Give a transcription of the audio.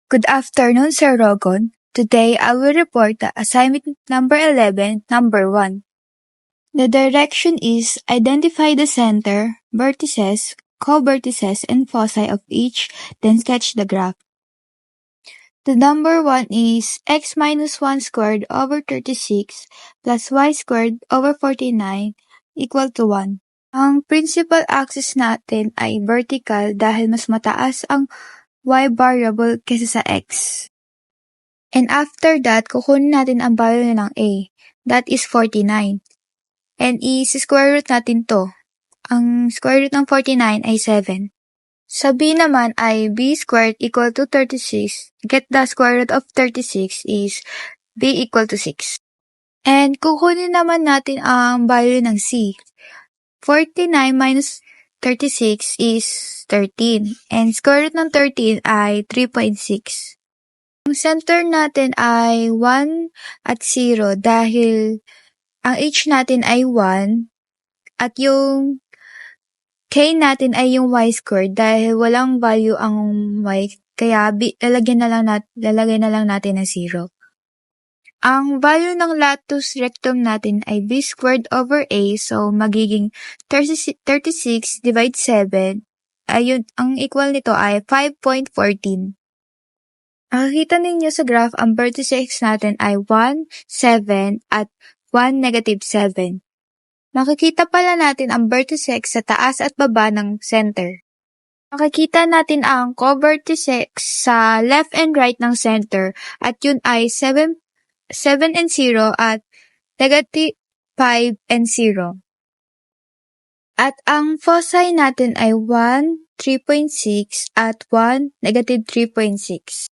Good afternoon, Sir Rogon. Today, I will report the assignment number 11, number 1. The direction is identify the center, vertices, co-vertices, and foci of each, then sketch the graph. The number 1 is x minus 1 squared over 36 plus y squared over 49 equal to 1. Ang principal axis natin ay vertical dahil mas mataas ang y variable kaysa sa x. And after that, kukunin natin ang value ng a. That is 49. And i-square root natin to. Ang square root ng 49 ay 7. Sa b naman ay b squared equal to 36. Get the square root of 36 is b equal to 6. And kukunin naman natin ang value ng c. 49 minus 36 is 13. And square root ng 13 ay 3.6. Ang center natin ay 1 at 0 dahil ang h natin ay 1 at yung k natin ay yung y squared dahil walang value ang y kaya lalagay na lang natin ng 0. Ang value ng latus rectum natin ay b squared over a so magiging 36 divide 7. Ayun, ang equal nito ay 5.14. Makikita ninyo sa graph, ang vertices natin ay 1, 7, at 1, negative 7. Makikita pala natin ang vertices sa taas at baba ng center. Makikita natin ang co-vertices sa left and right ng center at yun ay 7 and 0 at negative 5 and 0. At ang foci natin ay 1, 3.6 at 1, negative 3.6.